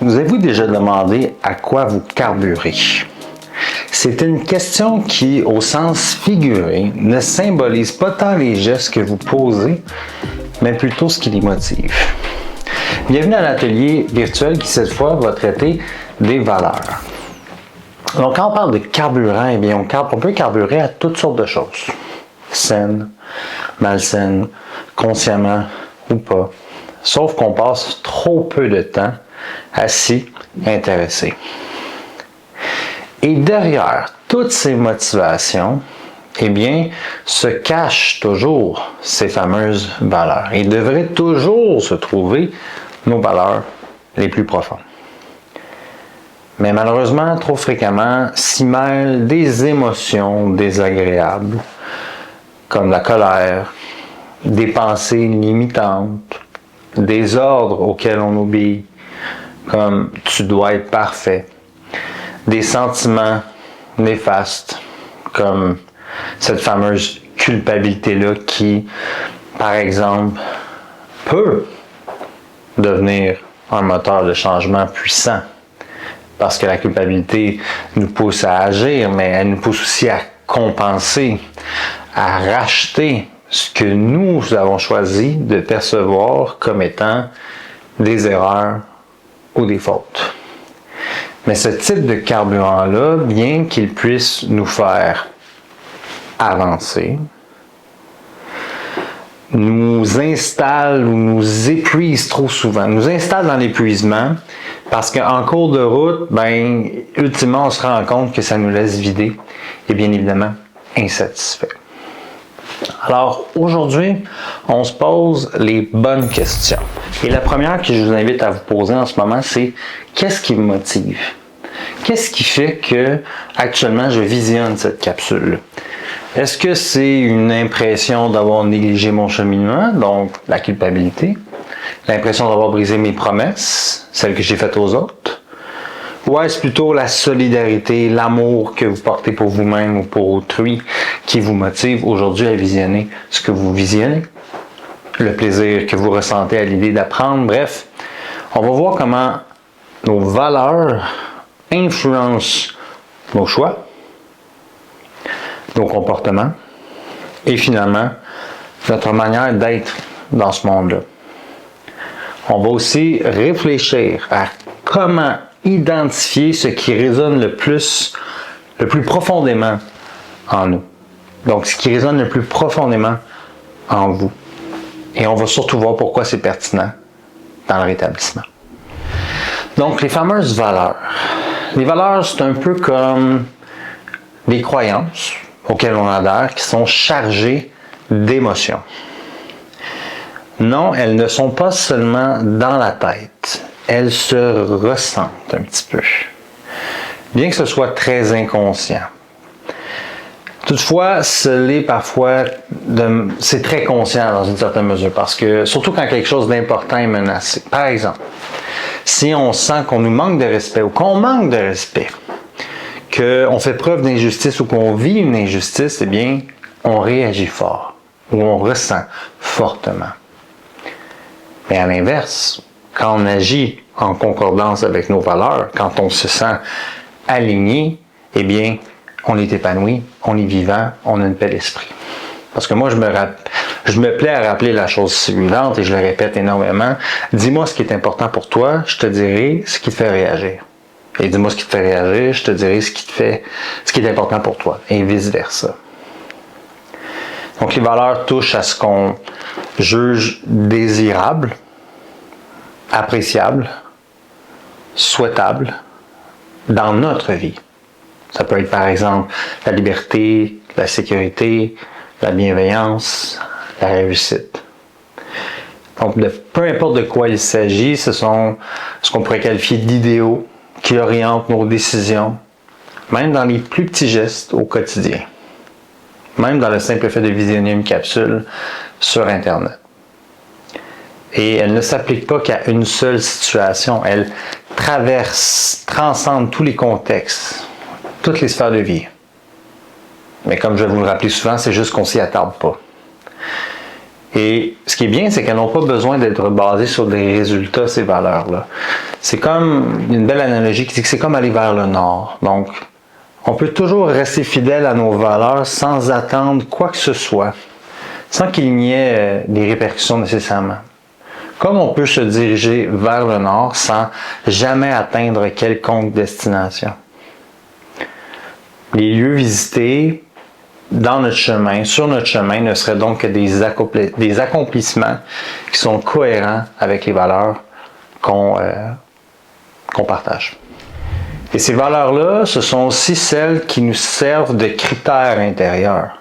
Vous avez-vous déjà demandé à quoi vous carburez? C'est une question qui, au sens figuré, ne symbolise pas tant les gestes que vous posez, mais plutôt ce qui les motive. Bienvenue à l'atelier virtuel qui, cette fois, va traiter des valeurs. Donc, quand on parle de carburant, eh bien, on peut carburer à toutes sortes de choses. Saines, malsaines, consciemment ou pas. Sauf qu'on passe trop peu de temps à s'y intéresser. Et derrière toutes ces motivations, eh bien, se cachent toujours ces fameuses valeurs. Il devrait toujours se trouver nos valeurs les plus profondes. Mais malheureusement, trop fréquemment, s'y mêlent des émotions désagréables, comme la colère, des pensées limitantes, des ordres auxquels on obéit, comme « tu dois être parfait », des sentiments néfastes, comme cette fameuse culpabilité-là qui, par exemple, peut devenir un moteur de changement puissant. Parce que la culpabilité nous pousse à agir, mais elle nous pousse aussi à compenser, à racheter ce que nous avons choisi de percevoir comme étant des erreurs ou des fautes. Mais ce type de carburant-là, bien qu'il puisse nous faire avancer, nous installe ou nous épuise trop souvent, nous installe dans l'épuisement parce qu'en cours de route, ultimement, on se rend compte que ça nous laisse vider et bien évidemment insatisfait. Alors aujourd'hui, on se pose les bonnes questions. Et la première que je vous invite à vous poser en ce moment, c'est qu'est-ce qui me motive? Qu'est-ce qui fait que actuellement je visionne cette capsule-là? Est-ce que c'est une impression d'avoir négligé mon cheminement, donc la culpabilité, l'impression d'avoir brisé mes promesses, celles que j'ai faites aux autres, ou est-ce plutôt la solidarité, l'amour que vous portez pour vous-même ou pour autrui qui vous motive aujourd'hui à visionner ce que vous visionnez, le plaisir que vous ressentez à l'idée d'apprendre, bref, on va voir comment nos valeurs influencent nos choix, nos comportements et finalement notre manière d'être dans ce monde-là. On va aussi réfléchir à comment identifier ce qui résonne le plus profondément en nous. Donc, ce qui résonne le plus profondément en vous. Et on va surtout voir pourquoi c'est pertinent dans le rétablissement. Donc, les fameuses valeurs. Les valeurs, c'est un peu comme des croyances auxquelles on adhère, qui sont chargées d'émotions. Non, elles ne sont pas seulement dans la tête, elles se ressentent un petit peu, bien que ce soit très inconscient. Toutefois, c'est très conscient dans une certaine mesure, parce que, surtout quand quelque chose d'important est menacé. Par exemple, si on sent qu'on nous manque de respect ou qu'on manque de respect, qu'on fait preuve d'injustice ou qu'on vit une injustice, eh bien, on réagit fort ou on ressent fortement. Mais à l'inverse, quand on agit en concordance avec nos valeurs, quand on se sent aligné, eh bien, on est épanoui, on est vivant, on a une paix d'esprit. Parce que moi, je me plais à rappeler la chose suivante et je le répète énormément. Dis-moi ce qui est important pour toi, je te dirai ce qui te fait réagir. Et dis-moi ce qui te fait réagir, je te dirai ce qui est important pour toi, et vice-versa. Donc, les valeurs touchent à ce qu'on juge désirable, appréciable, souhaitable dans notre vie. Ça peut être par exemple la liberté, la sécurité, la bienveillance, la réussite. Donc, peu importe de quoi il s'agit, ce sont ce qu'on pourrait qualifier d'idéaux qui orientent nos décisions, même dans les plus petits gestes au quotidien. Même dans le simple fait de visionner une capsule sur Internet. Et elle ne s'applique pas qu'à une seule situation. Elle transcende tous les contextes, toutes les sphères de vie. Mais comme je vais vous le rappeler souvent, c'est juste qu'on s'y attarde pas. Et ce qui est bien, c'est qu'elles n'ont pas besoin d'être basées sur des résultats, ces valeurs-là. C'est comme une belle analogie qui dit que c'est comme aller vers le nord. Donc, on peut toujours rester fidèle à nos valeurs sans attendre quoi que ce soit, sans qu'il n'y ait des répercussions nécessairement. Comme on peut se diriger vers le nord sans jamais atteindre quelconque destination. Les lieux visités dans notre chemin, sur notre chemin, ne seraient donc que des accomplissements qui sont cohérents avec les valeurs qu'on partage. Et ces valeurs-là, ce sont aussi celles qui nous servent de critères intérieurs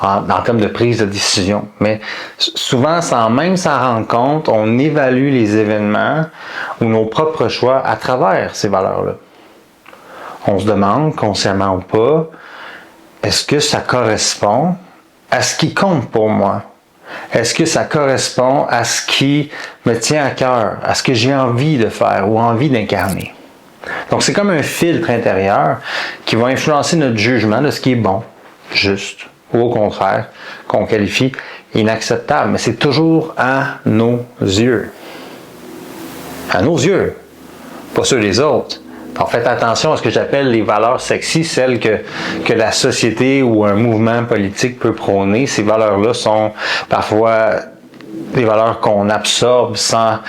en termes de prise de décision. Mais souvent, sans même s'en rendre compte, on évalue les événements ou nos propres choix à travers ces valeurs-là. On se demande, consciemment ou pas, est-ce que ça correspond à ce qui compte pour moi? Est-ce que ça correspond à ce qui me tient à cœur, à ce que j'ai envie de faire ou envie d'incarner? Donc, c'est comme un filtre intérieur qui va influencer notre jugement de ce qui est bon, juste, ou au contraire, qu'on qualifie inacceptable. Mais c'est toujours à nos yeux. À nos yeux, pas ceux des autres. Alors, faites attention à ce que j'appelle les valeurs sexy, celles que la société ou un mouvement politique peut prôner. Ces valeurs-là sont parfois des valeurs qu'on absorbe sans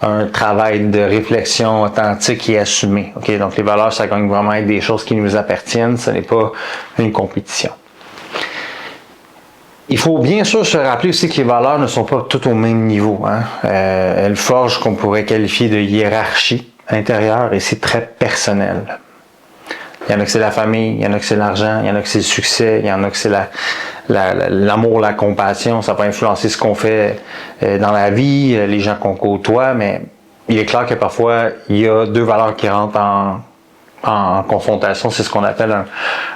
un travail de réflexion authentique et assumé. Okay? Donc, les valeurs, ça gagne vraiment être des choses qui nous appartiennent. Ce n'est pas une compétition. Il faut bien sûr se rappeler aussi que les valeurs ne sont pas toutes au même niveau. Elles forgent ce qu'on pourrait qualifier de hiérarchie intérieure et c'est très personnel. Il y en a que c'est la famille, il y en a que c'est l'argent, il y en a que c'est le succès, il y en a que c'est l'amour, la compassion. Ça peut influencer ce qu'on fait dans la vie, les gens qu'on côtoie, mais il est clair que parfois, il y a deux valeurs qui rentrent en confrontation. C'est ce qu'on appelle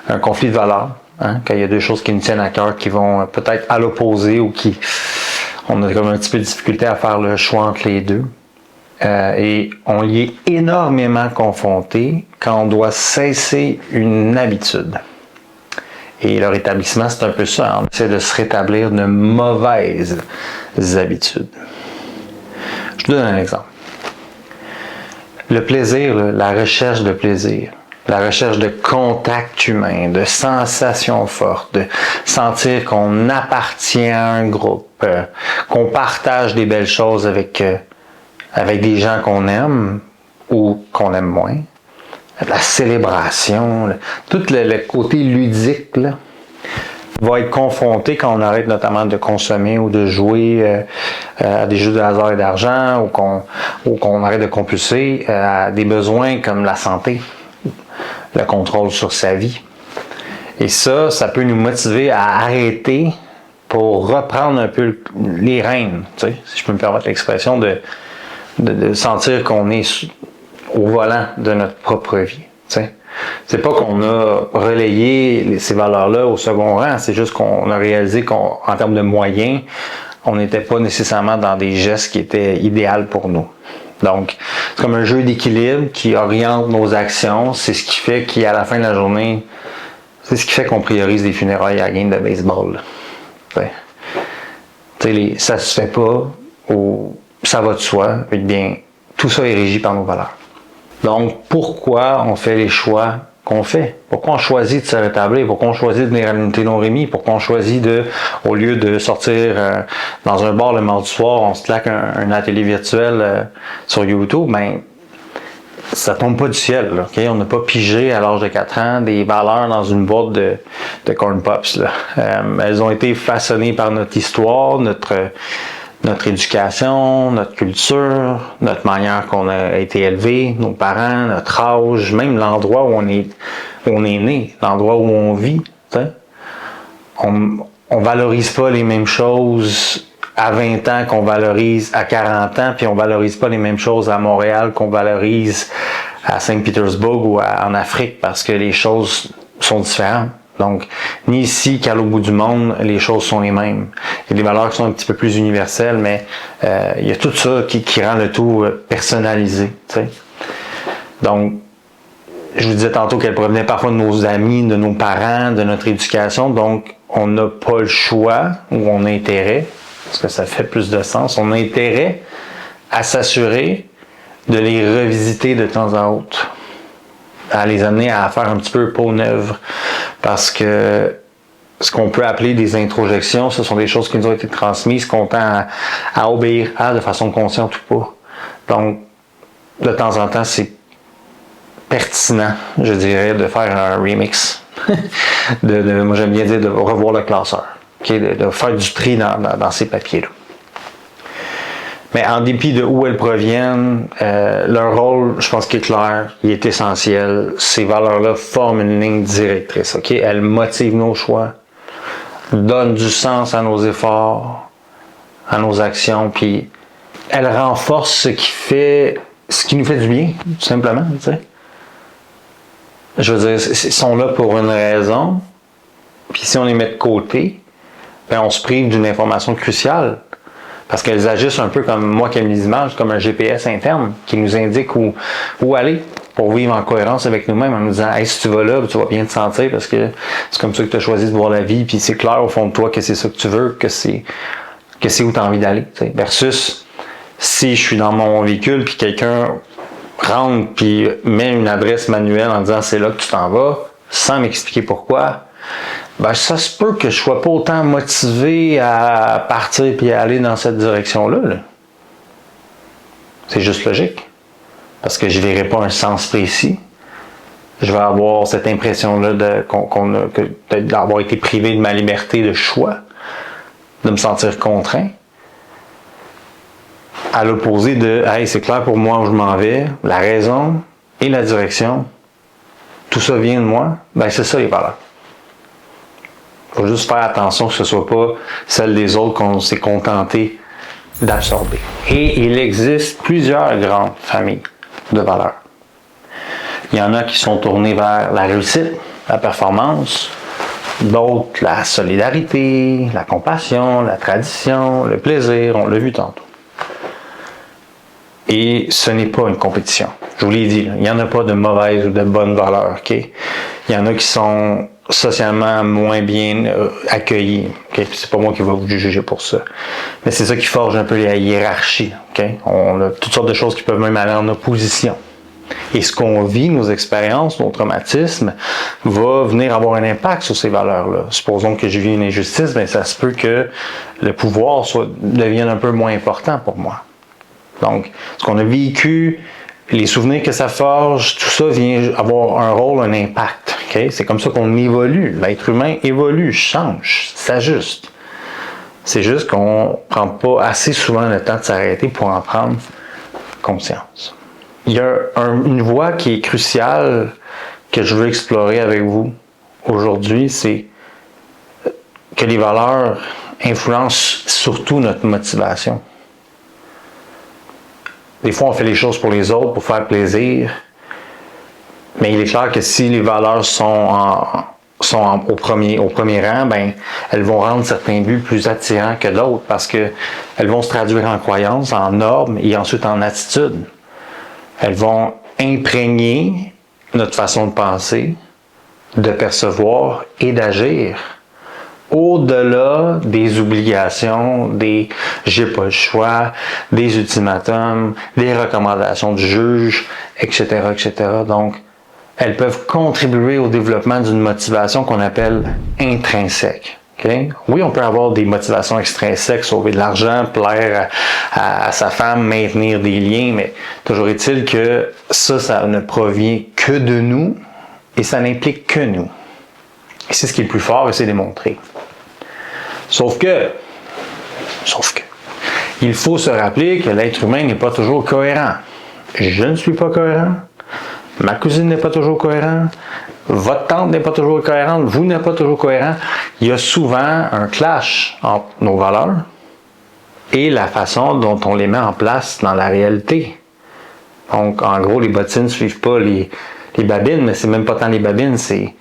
un conflit de valeurs. Quand il y a deux choses qui nous tiennent à cœur qui vont peut-être à l'opposé ou on a comme un petit peu de difficulté à faire le choix entre les deux. Et on y est énormément confronté quand on doit cesser une habitude. Et le rétablissement, c'est un peu ça. On essaie de se rétablir de mauvaises habitudes. Je vous donne un exemple. Le plaisir, la recherche de plaisir, la recherche de contact humain, de sensations fortes, de sentir qu'on appartient à un groupe, qu'on partage des belles choses avec des gens qu'on aime ou qu'on aime moins. La célébration, tout le côté ludique là, va être confronté quand on arrête notamment de consommer ou de jouer à des jeux de hasard et d'argent ou qu'on arrête de compulser à des besoins comme la santé, le contrôle sur sa vie. Et ça peut nous motiver à arrêter pour reprendre un peu les rênes, tu sais, si je peux me permettre l'expression, de sentir qu'on est au volant de notre propre vie. T'sais. C'est pas qu'on a relayé ces valeurs-là au second rang, c'est juste qu'on a réalisé qu'en termes de moyens, on n'était pas nécessairement dans des gestes qui étaient idéaux pour nous. Donc, c'est comme un jeu d'équilibre qui oriente nos actions. C'est ce qui fait qu'à la fin de la journée, c'est ce qui fait qu'on priorise des funérailles à la game de baseball. Ça se fait pas ou ça va de soi. Eh bien, tout ça est régi par nos valeurs. Donc, pourquoi on fait les choix qu'on fait? Pourquoi on choisit de se rétablir? Pourquoi on choisit de venir à l'unité non rémi? Pourquoi on choisit au lieu de sortir dans un bar le mardi soir, on se claque un atelier virtuel sur YouTube? Ben, ça tombe pas du ciel. Là, okay? On n'a pas pigé à l'âge de 4 ans des valeurs dans une boîte de corn pops. Là. Elles ont été façonnées par notre histoire, notre éducation, notre culture, notre manière qu'on a été élevé, nos parents, notre âge, même l'endroit où on est né, l'endroit où on vit. T'sais. On valorise pas les mêmes choses à 20 ans qu'on valorise à 40 ans, puis on valorise pas les mêmes choses à Montréal qu'on valorise à Saint-Pétersbourg ou en Afrique parce que les choses sont différentes. Donc, ni ici qu'à l'autre bout du monde, les choses sont les mêmes. Il y a des valeurs qui sont un petit peu plus universelles, mais il y a tout ça qui rend le tout personnalisé. T'sais. Donc, je vous disais tantôt qu'elle provenait parfois de nos amis, de nos parents, de notre éducation. Donc, on n'a pas le choix ou on a intérêt parce que ça fait plus de sens. On a intérêt à s'assurer de les revisiter de temps à autre, à les amener à faire un petit peu peau neuve, parce que ce qu'on peut appeler des introjections, ce sont des choses qui nous ont été transmises, qu'on tend à obéir à de façon consciente ou pas. Donc, de temps en temps, c'est pertinent, je dirais, de faire un remix. Moi, j'aime bien dire de revoir le classeur, okay? de faire du tri dans ces papiers-là. Mais en dépit de où elles proviennent, leur rôle, je pense qu'il est clair, il est essentiel. Ces valeurs-là forment une ligne directrice. Okay? Elles motivent nos choix, donnent du sens à nos efforts, à nos actions, puis elles renforcent ce qui nous fait du bien, tout simplement. Tu sais. Je veux dire, ils sont là pour une raison, puis si on les met de côté, ben on se prive d'une information cruciale. Parce qu'elles agissent un peu comme moi qui aime les images, comme un GPS interne qui nous indique où aller pour vivre en cohérence avec nous-mêmes en nous disant hey, si tu vas là, tu vas bien te sentir parce que c'est comme ça que tu as choisi de voir la vie, puis c'est clair au fond de toi que c'est ça que tu veux, que c'est où tu as envie d'aller. T'sais. Versus si je suis dans mon véhicule puis quelqu'un rentre puis met une adresse manuelle en disant c'est là que tu t'en vas, sans m'expliquer pourquoi. Ben, ça se peut que je sois pas autant motivé à partir et à aller dans cette direction-là. Là. C'est juste logique. Parce que je ne verrai pas un sens précis. Je vais avoir cette impression-là d'avoir été privé de ma liberté de choix, de me sentir contraint. À l'opposé de hey, c'est clair pour moi où je m'en vais, la raison et la direction, tout ça vient de moi, ben c'est ça les valeurs. Il faut juste faire attention que ce ne soit pas celle des autres qu'on s'est contenté d'absorber. Et il existe plusieurs grandes familles de valeurs. Il y en a qui sont tournées vers la réussite, la performance, d'autres la solidarité, la compassion, la tradition, le plaisir, on l'a vu tantôt. Et ce n'est pas une compétition. Je vous l'ai dit, là, il n'y en a pas de mauvaises ou de bonnes valeurs. Okay? Il y en a qui sont socialement moins bien accueillis. Okay? C'est pas moi qui vais vous juger pour ça. Mais c'est ça qui forge un peu la hiérarchie. Okay? On a toutes sortes de choses qui peuvent même aller en opposition. Et ce qu'on vit, nos expériences, nos traumatismes, va venir avoir un impact sur ces valeurs-là. Supposons que je vis une injustice, bien, ça se peut que le pouvoir devienne un peu moins important pour moi. Donc, ce qu'on a vécu, les souvenirs que ça forge, tout ça vient avoir un rôle, un impact. Okay? C'est comme ça qu'on évolue. L'être humain évolue, change, s'ajuste. C'est juste qu'on ne prend pas assez souvent le temps de s'arrêter pour en prendre conscience. Il y a une voie qui est cruciale que je veux explorer avec vous aujourd'hui, c'est que les valeurs influencent surtout notre motivation. Des fois, on fait les choses pour les autres, pour faire plaisir, mais il est clair que si les valeurs sont au premier rang, ben, elles vont rendre certains buts plus attirants que d'autres parce qu'elles vont se traduire en croyances, en normes et ensuite en attitudes. Elles vont imprégner notre façon de penser, de percevoir et d'agir. Au-delà des obligations, des j'ai pas le choix, des ultimatums, des recommandations du juge, etc., etc. Donc, elles peuvent contribuer au développement d'une motivation qu'on appelle intrinsèque. Okay? Oui, on peut avoir des motivations extrinsèques, sauver de l'argent, plaire à sa femme, maintenir des liens, mais toujours est-il que ça ne provient que de nous et ça n'implique que nous. Et c'est ce qui est le plus fort et c'est démontré. Sauf que, il faut se rappeler que l'être humain n'est pas toujours cohérent. Je ne suis pas cohérent. Ma cousine n'est pas toujours cohérente. Votre tante n'est pas toujours cohérente. Vous n'êtes pas toujours cohérent. Il y a souvent un clash entre nos valeurs et la façon dont on les met en place dans la réalité. Donc, en gros, les bottines ne suivent pas les babines, mais c'est même pas tant les babines, c'est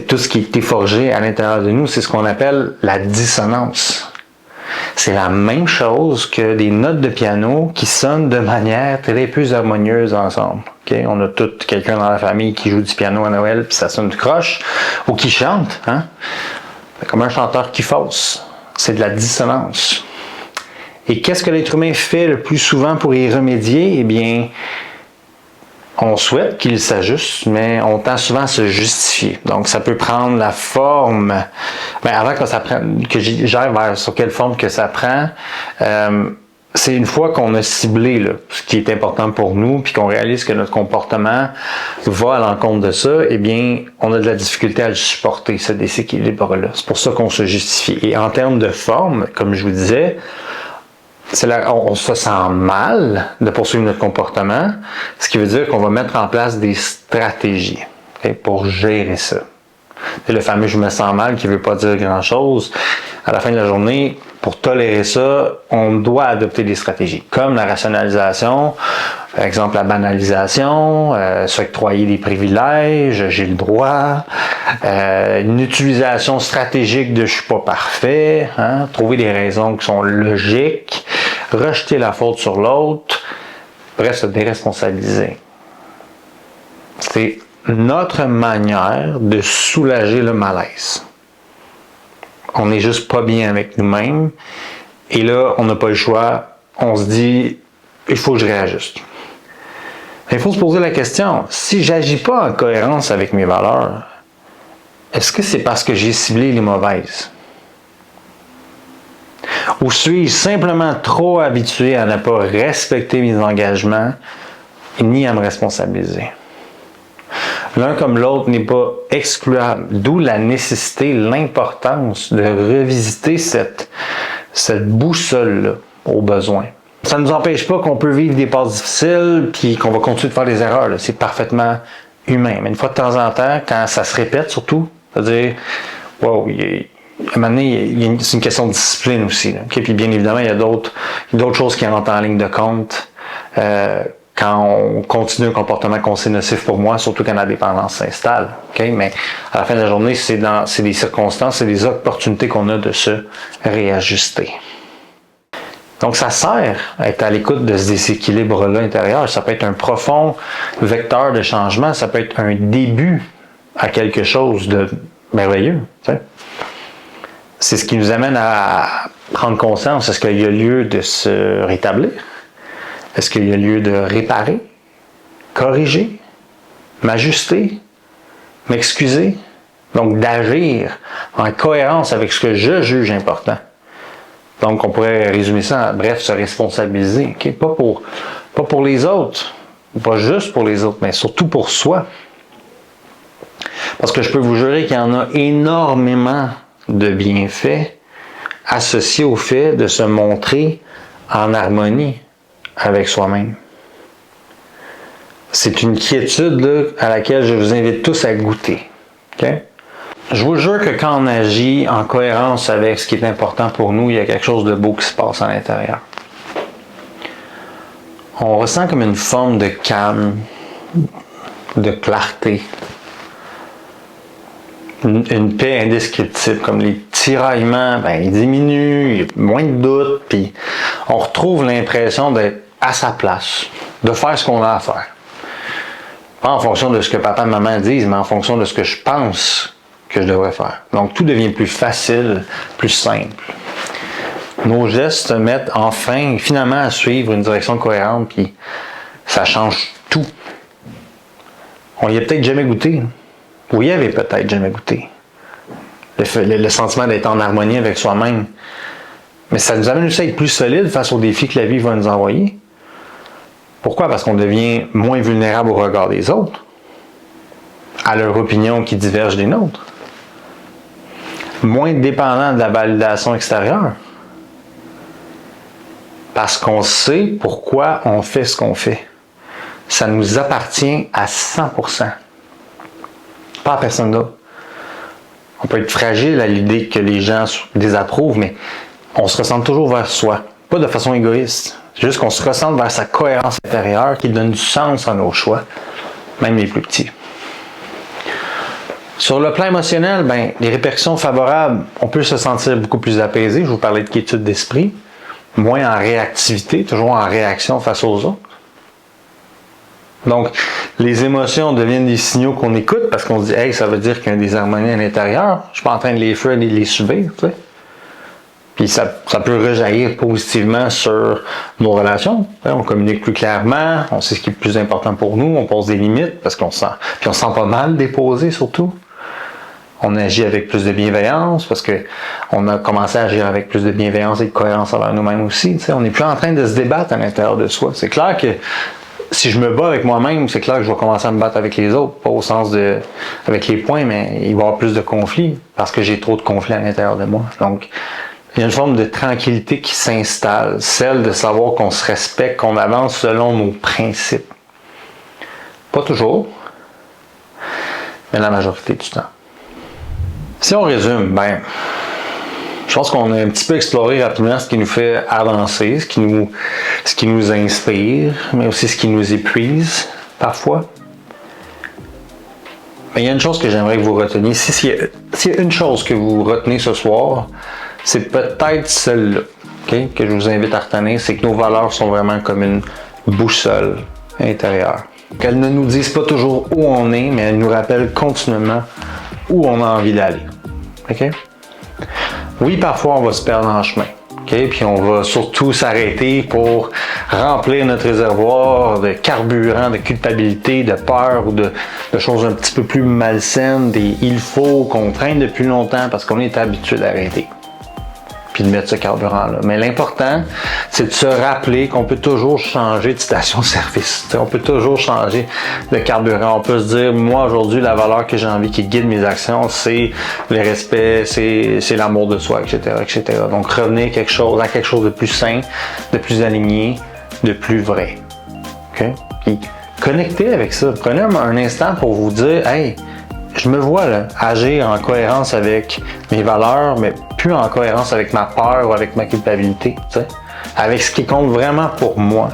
tout ce qui a été forgé à l'intérieur de nous. C'est ce qu'on appelle la dissonance. C'est la même chose que des notes de piano qui sonnent de manière très peu harmonieuse ensemble. Okay? On a tout quelqu'un dans la famille qui joue du piano à Noël puis ça sonne du croche, ou qui chante. Hein? Comme un chanteur qui fausse. C'est de la dissonance. Et qu'est-ce que l'être humain fait le plus souvent pour y remédier? Eh bien, on souhaite qu'il s'ajuste, mais on tend souvent à se justifier. Donc, ça peut prendre la forme. Mais avant que j'aille vers sur quelle forme que ça prend, c'est une fois qu'on a ciblé là, ce qui est important pour nous, puis qu'on réalise que notre comportement va à l'encontre de ça, eh bien, on a de la difficulté à le supporter, ce déséquilibre-là. C'est pour ça qu'on se justifie. Et en termes de forme, comme je vous disais, on se sent mal de poursuivre notre comportement, ce qui veut dire qu'on va mettre en place des stratégies pour gérer ça. C'est le fameux « je me sens mal » qui ne veut pas dire grand-chose. À la fin de la journée, pour tolérer ça, on doit adopter des stratégies, comme la rationalisation, par exemple la banalisation, s'octroyer des privilèges, j'ai le droit, une utilisation stratégique de « je suis pas parfait », trouver des raisons qui sont logiques, rejeter la faute sur l'autre, bref, se déresponsabiliser. C'est notre manière de soulager le malaise. On n'est juste pas bien avec nous-mêmes et là, on n'a pas le choix. On se dit, il faut que je réajuste. Il faut se poser la question, si j'agis pas en cohérence avec mes valeurs, est-ce que c'est parce que j'ai ciblé les mauvaises? Ou suis-je simplement trop habitué à ne pas respecter mes engagements ni à me responsabiliser? L'un comme l'autre n'est pas excluable, d'où la nécessité, l'importance de revisiter cette boussole-là au besoin. Ça ne nous empêche pas qu'on peut vivre des passes difficiles puis qu'on va continuer de faire des erreurs. Là. C'est parfaitement humain. Mais une fois de temps en temps, quand ça se répète surtout, c'est-à-dire, wow, à un moment donné, c'est une question de discipline aussi. Là. Okay? Puis bien évidemment, il y a d'autres choses qui entrent en ligne de compte. Quand on continue un comportement qu'on sait nocif pour moi, surtout quand la dépendance s'installe. Okay? Mais à la fin de la journée, c'est des circonstances, c'est des opportunités qu'on a de se réajuster. Donc, ça sert à être à l'écoute de ce déséquilibre-là intérieur. Ça peut être un profond vecteur de changement, ça peut être un début à quelque chose de merveilleux. Tu sais. C'est ce qui nous amène à prendre conscience. Est-ce qu'il y a lieu de se rétablir? Est-ce qu'il y a lieu de réparer, corriger, m'ajuster, m'excuser? Donc, d'agir en cohérence avec ce que je juge important. Donc, on pourrait résumer ça en bref, se responsabiliser. Okay? Pas pour les autres, pas juste pour les autres, mais surtout pour soi. Parce que je peux vous jurer qu'il y en a énormément de bienfaits associés au fait de se montrer en harmonie avec soi-même. C'est une quiétude là, à laquelle je vous invite tous à goûter. Okay? Je vous jure que quand on agit en cohérence avec ce qui est important pour nous, il y a quelque chose de beau qui se passe à l'intérieur. On ressent comme une forme de calme, de clarté, une paix indescriptible, comme les tiraillements, ils diminuent, il y a moins de doutes, puis on retrouve l'impression d'être à sa place, de faire ce qu'on a à faire. Pas en fonction de ce que papa et maman disent, mais en fonction de ce que je pense que je devrais faire. Donc, tout devient plus facile, plus simple. Nos gestes se mettent enfin, finalement, à suivre une direction cohérente, puis ça change tout. On y a peut-être jamais goûté. Vous y avez peut-être jamais goûté. Le sentiment d'être en harmonie avec soi-même. Mais ça nous amène aussi à être plus solide face aux défis que la vie va nous envoyer. Pourquoi? Parce qu'on devient moins vulnérable au regard des autres, à leur opinion qui diverge des nôtres. Moins dépendant de la validation extérieure. Parce qu'on sait pourquoi on fait ce qu'on fait. Ça nous appartient à 100%. Pas à personne d'autre. On peut être fragile à l'idée que les gens désapprouvent, mais on se ressent toujours vers soi. Pas de façon égoïste. C'est juste qu'on se ressent vers sa cohérence intérieure qui donne du sens à nos choix, même les plus petits. Sur le plan émotionnel, les répercussions favorables, on peut se sentir beaucoup plus apaisé. Je vous parlais de quiétude d'esprit. Moins en réactivité, toujours en réaction face aux autres. Donc, les émotions deviennent des signaux qu'on écoute parce qu'on se dit « Hey, ça veut dire qu'il y a des harmonies à l'intérieur. Je ne suis pas en train de les fuir et de les subir. » Puis ça peut rejaillir positivement sur nos relations. On communique plus clairement, on sait ce qui est le plus important pour nous, on pose des limites parce qu'on sent, puis on se sent pas mal déposé surtout. On agit avec plus de bienveillance parce que on a commencé à agir avec plus de bienveillance et de cohérence envers nous-mêmes aussi. On n'est plus en train de se débattre à l'intérieur de soi. C'est clair que si je me bats avec moi-même, c'est clair que je vais commencer à me battre avec les autres, pas au sens de avec les points, mais il va y avoir plus de conflits parce que j'ai trop de conflits à l'intérieur de moi. Donc, il y a une forme de tranquillité qui s'installe, celle de savoir qu'on se respecte, qu'on avance selon nos principes. Pas toujours, mais la majorité du temps. Si on résume, je pense qu'on a un petit peu exploré rapidement ce qui nous fait avancer, ce qui nous inspire, mais aussi ce qui nous épuise parfois. Mais il y a une chose que j'aimerais que vous reteniez. S'il y a une chose que vous retenez ce soir, c'est peut-être celle-là, okay, que je vous invite à retenir, c'est que nos valeurs sont vraiment comme une boussole intérieure. Qu'elles ne nous disent pas toujours où on est, mais elles nous rappellent continuellement où on a envie d'aller. Okay? Oui, parfois on va se perdre en chemin. Okay? Puis on va surtout s'arrêter pour remplir notre réservoir de carburant, de culpabilité, de peur ou de choses un petit peu plus malsaines, des il faut qu'on traîne depuis longtemps parce qu'on est habitué d'arrêter. Puis de mettre ce carburant-là. Mais l'important, c'est de se rappeler qu'on peut toujours changer de station-service. On peut toujours changer de carburant. On peut se dire, moi aujourd'hui, la valeur que j'ai envie qui guide mes actions, c'est le respect, c'est l'amour de soi, etc., etc. Donc revenir à quelque chose de plus sain, de plus aligné, de plus vrai. Okay? Puis connectez avec ça. Prenez un instant pour vous dire, hey, je me vois là, agir en cohérence avec mes valeurs, mais plus en cohérence avec ma peur ou avec ma culpabilité, t'sais, avec ce qui compte vraiment pour moi.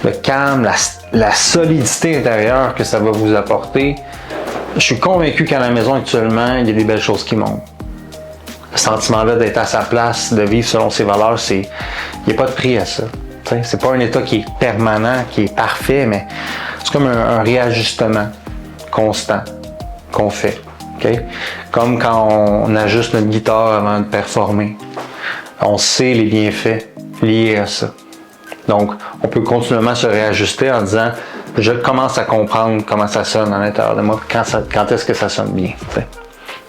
Le calme, la solidité intérieure que ça va vous apporter. Je suis convaincu qu'à la maison actuellement, il y a des belles choses qui montent. Le sentiment-là d'être à sa place, de vivre selon ses valeurs, il n'y a pas de prix à ça. T'sais, c'est pas un état qui est permanent, qui est parfait, mais c'est comme un réajustement constant qu'on fait. Okay? Comme quand on ajuste notre guitare avant de performer. On sait les bienfaits liés à ça. Donc, on peut continuellement se réajuster en disant je commence à comprendre comment ça sonne à l'intérieur de moi, quand est-ce que ça sonne bien. T'sais.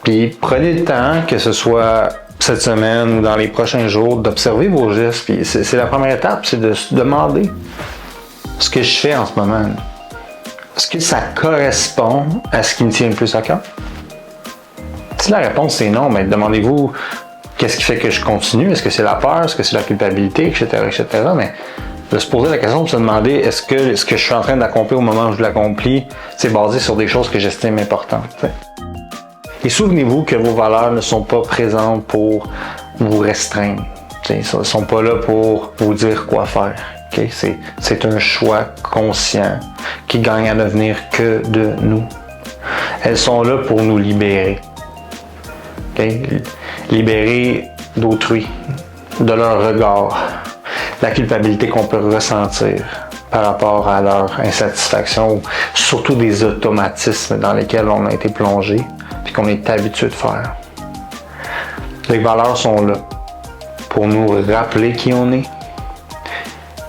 Puis prenez le temps, que ce soit cette semaine ou dans les prochains jours, d'observer vos gestes. Puis c'est la première étape, c'est de se demander ce que je fais en ce moment. Est-ce que ça correspond à ce qui me tient le plus à cœur? Si la réponse est non, mais demandez-vous qu'est-ce qui fait que je continue? Est-ce que c'est la peur? Est-ce que c'est la culpabilité? Etc., etc. Mais de se poser la question, de se demander est-ce que ce que je suis en train d'accomplir au moment où je l'accomplis, c'est basé sur des choses que j'estime importantes. T'sais. Et souvenez-vous que vos valeurs ne sont pas présentes pour vous restreindre. T'sais, elles ne sont pas là pour vous dire quoi faire. Okay? C'est un choix conscient qui gagne à ne venir que de nous. Elles sont là pour nous libérer. Okay? Libérer d'autrui, de leur regard, la culpabilité qu'on peut ressentir par rapport à leur insatisfaction ou surtout des automatismes dans lesquels on a été plongé puis qu'on est habitué de faire. Les valeurs sont là pour nous rappeler qui on est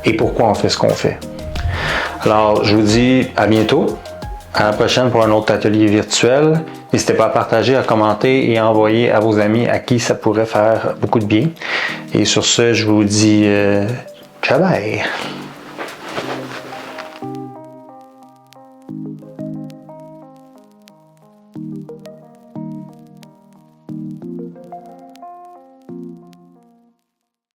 et pourquoi on fait ce qu'on fait. Alors, je vous dis à bientôt, à la prochaine pour un autre atelier virtuel. N'hésitez pas à partager, à commenter et à envoyer à vos amis à qui ça pourrait faire beaucoup de bien. Et sur ce, je vous dis ciao bye!